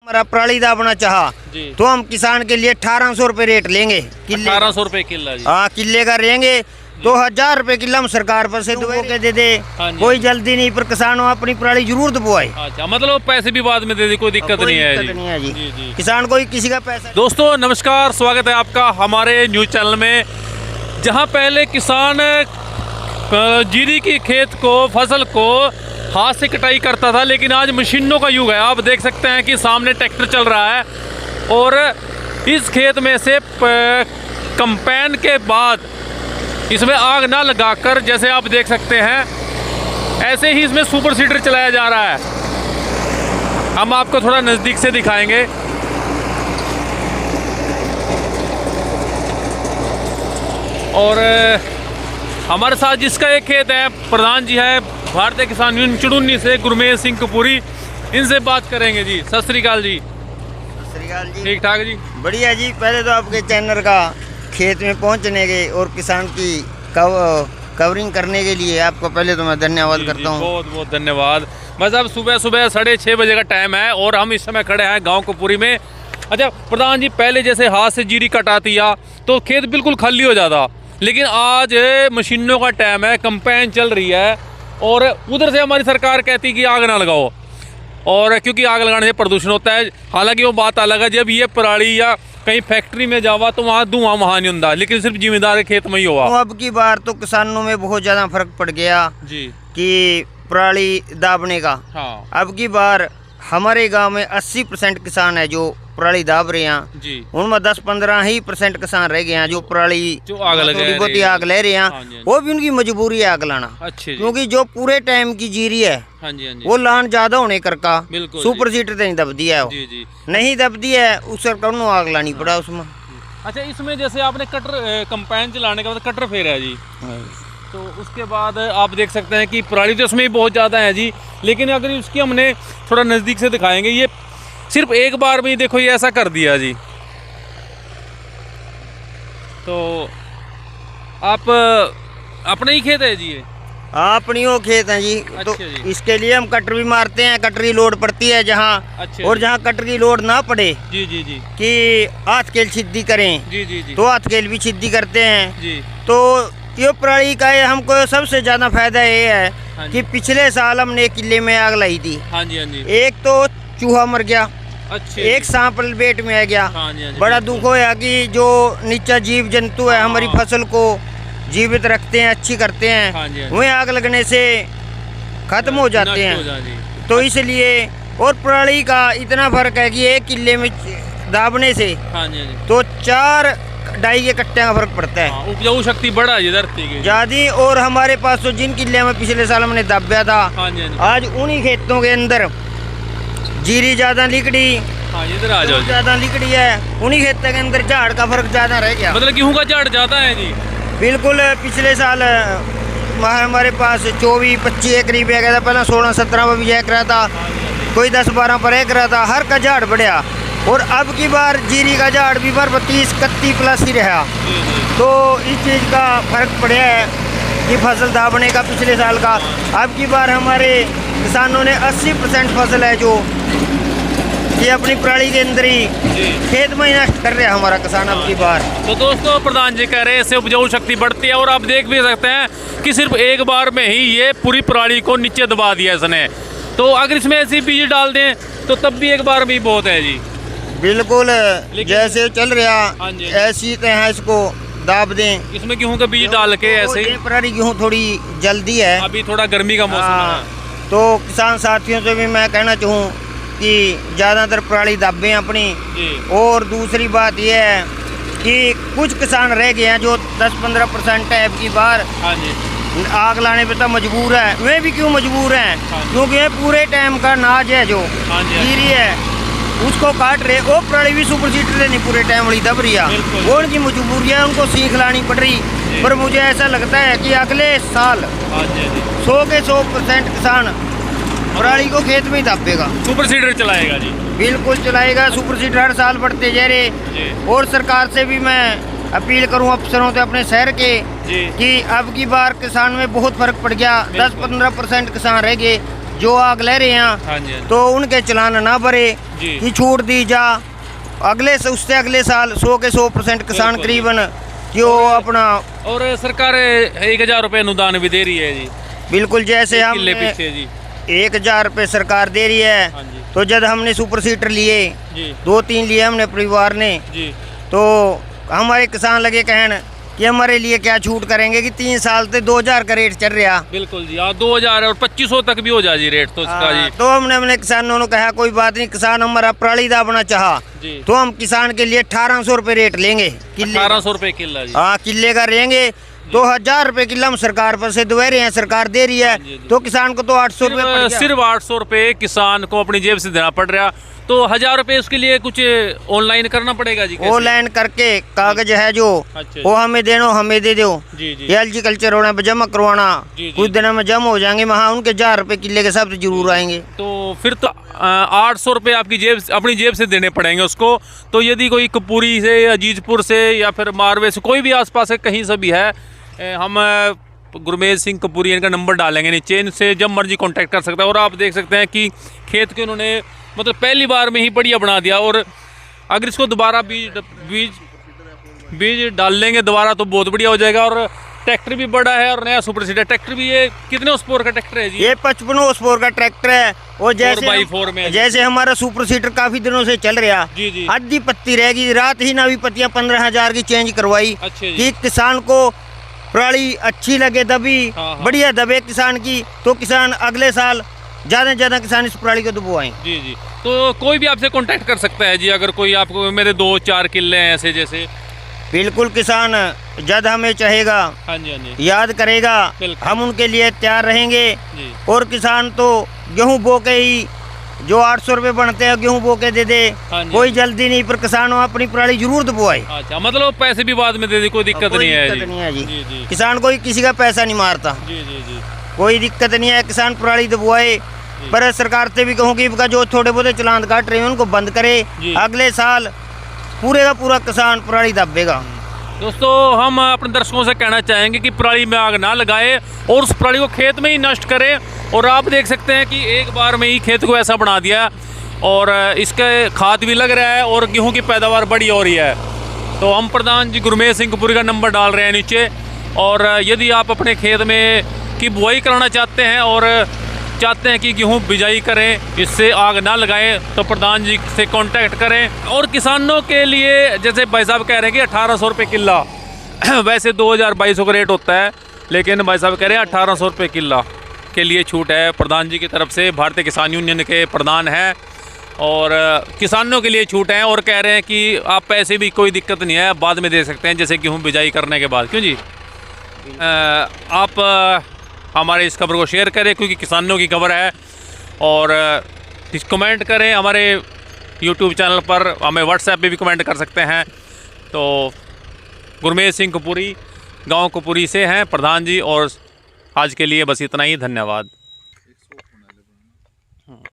हमारा पराली दाबना चाहा तो हम किसान के लिए 1800 रुपए रेट लेंगे किले। 1800 रुपए किला जी। हाँ, किले का रहेंगे। 2000 रुपए किला हम सरकार पर से दबो के दे दे। कोई जल्दी नहीं, पर किसान अपनी पराली जरूर दबवाए। अच्छा, मतलब पैसे भी बाद में दे दे, कोई दिक्कत नहीं है जी। जी। किसान कोई किसी का पैसा। दोस्तों नमस्कार, स्वागत है आपका हमारे न्यूज चैनल में, जहां पहले किसान जीरी की खेत को, फसल को हाथ से कटाई करता था, लेकिन आज मशीनों का युग है। आप देख सकते हैं कि सामने ट्रैक्टर चल रहा है और इस खेत में से कंपाइन के बाद इसमें आग ना लगाकर, जैसे आप देख सकते हैं, ऐसे ही इसमें सुपर सीडर चलाया जा रहा है। हम आपको थोड़ा नज़दीक से दिखाएंगे। और हमारे साथ जिसका एक खेत है, प्रधान जी है भारतीय किसान यूनियन चुड़ुन्नी से, गुरमेज सिंह कपूरी, इनसे बात करेंगे जी। सत श्री अकाल जी। सत श्री अकाल जी। ठीक ठाक जी, बढ़िया जी। पहले तो आपके चैनल का खेत में पहुंचने के और किसान की कवरिंग करने के लिए आपको पहले तो मैं धन्यवाद करता हूं। बहुत बहुत धन्यवाद। बस अब सुबह 6:30 बजे का टाइम है और हम इस समय खड़े हैं गाँव कपूरी में। अच्छा प्रधान जी, पहले जैसे हाथ से जीरी कटाती या तो खेत बिल्कुल खाली हो जाता, लेकिन आज मशीनों का टाइम है, कंपाइन चल रही है और उधर से हमारी सरकार कहती कि आग ना लगाओ, और क्योंकि आग लगाने से प्रदूषण होता है। हालांकि वो बात अलग है, जब ये पराली या कहीं फैक्ट्री में जावा तो वहाँ धुआं वहाँ नहीं होता, लेकिन सिर्फ जिम्मेदार खेत में ही हुआ। तो अब की बार तो किसानों में बहुत ज़्यादा फर्क पड़ गया जी कि पराली दाबने का। हाँ। अब की बार हमारे गांव में 80% किसान है जो पराली दाब रहे हैं जी। उनमें 10-15 ही % किसान रह गए हैं जो पराली थोड़ी बहुत आग ले रहे हैं। वो भी उनकी मजबूरी है आग लाना। अच्छे, क्योंकि जो पूरे टाइम की जीरी है वो लान ज्यादा होने कर का सुपर सीटर नहीं दब दिया है, नहीं दब दिया है, उस सरकार आग लानी पड़ा उसमें। अच्छा, इसमें जैसे आपने कटर कंपाइन चलाने के बाद कटर फेरा है जी, तो उसके बाद आप देख सकते हैं कि पराली तो उसमें भी बहुत ज़्यादा है जी, लेकिन अगर उसकी हमने थोड़ा नज़दीक से दिखाएंगे, ये सिर्फ एक बार में ही देखो ये ऐसा कर दिया जी। तो आप अपने ही खेत है जी ये? अपनी वो खेत है जी। तो जी। इसके लिए हम कटर भी मारते हैं, कटरी लोड पड़ती है जहाँ, और जहाँ कटरी लोड ना पड़े जी जी जी कि हाथ केल छिद्दी करें जी जी जी, तो हाथ केल भी छिद्दी करते हैं जी। तो ये पराली का हमको सबसे ज्यादा फायदा ये है कि पिछले साल हमने एक किले में आग लाई थी। हाँ जी, हाँ जी। एक तो चूहा मर गया, एक सांप लपेट में आ गया। हाँ जी, हाँ जी। बड़ा दुख होया कि जो नीचा जीव जंतु है हमारी फसल को जीवित रखते हैं, अच्छी करते हैं, हाँ जी, हाँ जी। वहीं आग लगने से खत्म हो जाते हैं। तो इसलिए और पराली का इतना फर्क है कि एक किले में दाबने से तो 4 डाई के कट्टे का फर्क पड़ता है। उपजाऊ शक्ति बढ़ा है धरती की ज्यादा। और हमारे पास तो जिन किले में पिछले साल हमने दाब्या था, आज उन्हीं खेतों के अंदर जीरी ज्यादा लिकड़ी, इधर आ जाओ, ज्यादा लिकड़ी है, उन्हीं खेतों के अंदर झाड़ का फर्क ज्यादा रह गया। मतलब गेहूं का झाड़ ज्यादा है जी। बिल्कुल। पिछले साल हमारे पास 24-25 एकड़ पे गया था, पहले 16-17 पर भी एक रहा था, कोई 10-12 पर एक रहा था, हर का झाड़ बढ़िया। और अब की बार जीरी का झाड़ भी 32-31 प्लस ही रहा। तो इस चीज़ का फर्क पड़ा है कि फसल दाबने का पिछले साल का। अब की बार हमारे किसानों ने 80% फसल है जो ये अपनी पराली के अंदर ही खेत में नष्ट कर रहे हैं हमारा किसान अब की बार। तो दोस्तों प्रधान जी कह रहे हैं इससे उपजाऊ शक्ति बढ़ती है, और आप देख भी सकते हैं कि सिर्फ एक बार में ही ये पूरी पराली को नीचे दबा दिया इसने। तो अगर इसमें ऐसी बीज डाल दें तो तब भी एक बार में बहुत है जी। बिल्कुल, जैसे चल रहा ऐसी तरह इसको दाब दें। इसमें गेहूँ का बीज डाल के ऐसे पराली गेहूँ थोड़ी जल्दी है, अभी थोड़ा गर्मी का मौसम है, तो किसान साथियों से भी मैं कहना चाहूँ कि ज़्यादातर पराली दाबें अपनी। और दूसरी बात यह है कि कुछ किसान रह गए हैं जो 10-15% है अब की बार आग लाने पे तो मजबूर है। वे भी क्यों मजबूर हैं? क्योंकि ये पूरे टाइम का नाज है जो जीरी है उसको काट रहे, वो पराली भी सुपर सीटर नहीं पूरे टाइम वाली दब रही है, वो उनकी मजबूरी है, उनको सीख लानी पड़ रही। पर मुझे ऐसा लगता है कि अगले साल 100 के 100% किसान पराली को खेत में ही दाबेगा, सुपर सीडर चलाएगा जी। बिल्कुल चलाएगा, सुपर सीडर हर साल बढ़ते जा रहे। और सरकार से भी मैं अपील करूं अफसरों से अपने शहर के कि अब की बार किसान में बहुत फर्क पड़ गया, 10-15% किसान रह गए जो आग ले रहे हैं तो उनके चलान ना भरे कि छूट दी जा। उससे अगले साल 100 के 100% किसान करीबन जो अपना। और सरकार 1000 रुपये अनुदान भी दे रही है जी। बिल्कुल, जैसे हम जी 1000 रुपये सरकार दे रही है, तो जब हमने सुपर सीटर लिए 2-3 लिए हमने परिवार ने, तो हमारे किसान लगे कहन कि हमारे लिए क्या छूट करेंगे कि 3 साल से 2000 का रेट चल रहा। बिल्कुल जी, 2000 और 2500 तक भी हो जाए जी रेट तो इसका जी। तो हमने किसानों ने कहा कोई बात नहीं, किसान हमारा पराली दाबना चाहा तो हम किसान के लिए 1800 रुपये रेट लेंगे किले। 1800 रुपये किला जी। हाँ, किले का रहेंगे। 2000 रुपये किलो हम सरकार पर से दे रहे हैं, सरकार दे रही है, तो किसान को तो 800 रुपये, सिर्फ 800 रुपये किसान को अपनी जेब से देना पड़ रहा। तो 1000 रुपये उसके लिए कुछ ऑनलाइन करना पड़ेगा जी। ऑनलाइन करके कागज है जो वो हमें देना, हमें दे दो। LG कल्चर होना जमा करवाना, कुछ दिनों में जमा हो जाएंगे, वहाँ उनके 1000 रुपये किले के सब जरूर आएंगे। तो फिर तो 800 रुपये आपकी अपनी जेब से देने पड़ेंगे उसको। तो यदि कोई कपूरी से, अजीजपुर से या फिर मारवे से, कोई भी आसपास है, कहीं से भी है, हम गुरमेज सिंह कपूरी इनका नंबर डालेंगे नीचे, इनसे जब मर्जी कांटेक्ट कर सकता है। और आप देख सकते हैं कि खेत के उन्होंने मतलब पहली बार में ही बढ़िया बना दिया। और अगर इसको दोबारा बीज डाल लेंगे दोबारा तो बहुत बढ़िया हो जाएगा। और ट्रैक्टर भी बड़ा है और नया सुपर सीटर ट्रैक्टर भी। ये कितने हॉर्स का ट्रैक्टर है जी? ये 55 हॉर्स का ट्रैक्टर है। और जैसे हमारा सुपर सीटर काफी दिनों से चल रहा, आधी पत्ती रहेगी, रात ही नवी पत्तियां 15,000 की चेंज करवाई कि किसान को पराली अच्छी लगे, दबी बढ़िया दबे किसान की, तो किसान अगले साल ज्यादा से ज्यादा किसान इस पराली को दबवाएं। जी। तो कोई भी आपसे कांटेक्ट कर सकता है जी, अगर कोई आपको, मेरे 2-4 किले हैं ऐसे जैसे। बिल्कुल, किसान जब हमें चाहेगा, याद करेगा, हम उनके लिए तैयार रहेंगे। और किसान तो गेहूं बो के ही जो 800 रुपये बनते हैं गेहूं बो के दे दे, कोई जल्दी नहीं, पर किसान अपनी पराली जरूर दबवाए। अच्छा, मतलब पैसे भी बाद में दे दे, कोई दिक्कत नहीं है जी। किसान कोई किसी का पैसा नहीं मारता, कोई दिक्कत नहीं है, किसान पराली दबवाए। पर सरकार से भी कहूँगी जो थोड़े बहुत चलान काट रहे हैं उनको बंद करे, अगले साल पूरे का पूरा किसान पराली दबेगा। दोस्तों, हम अपने दर्शकों से कहना चाहेंगे कि पराली में आग ना लगाए और उस पराली को खेत में ही नष्ट करें। और आप देख सकते हैं कि एक बार में ही खेत को ऐसा बना दिया और इसके खाद भी लग रहा है और गेहूं की पैदावार बड़ी हो रही है। तो हम प्रधान जी गुरमेज सिंह कपूरी का नंबर डाल रहे हैं नीचे। और यदि आप अपने खेत में की बुआई कराना चाहते हैं और चाहते हैं कि गेहूं बिजाई करें, इससे आग ना लगाएं, तो प्रधान जी से कांटेक्ट करें। और किसानों के लिए जैसे भाई साहब कह रहे हैं कि 1800 रुपये किला, वैसे 2000-2200 का रेट होता है, लेकिन भाई साहब कह रहे हैं 1800 रुपये किला के लिए छूट है प्रधान जी की तरफ से। भारतीय किसान यूनियन के प्रधान हैं और किसानों के लिए छूट है। और कह रहे हैं कि आप पैसे भी कोई दिक्कत नहीं है, बाद में दे सकते हैं, जैसे गेहूँ बिजाई करने के बाद। क्यों जी? आप हमारे इस खबर को शेयर करें क्योंकि किसानों की खबर है। और कमेंट करें हमारे YouTube चैनल पर, हमें WhatsApp पे भी कमेंट कर सकते हैं। तो गुरमेज सिंह कपूरी गांव कपूरी से हैं प्रधान जी। और आज के लिए बस इतना ही, धन्यवाद।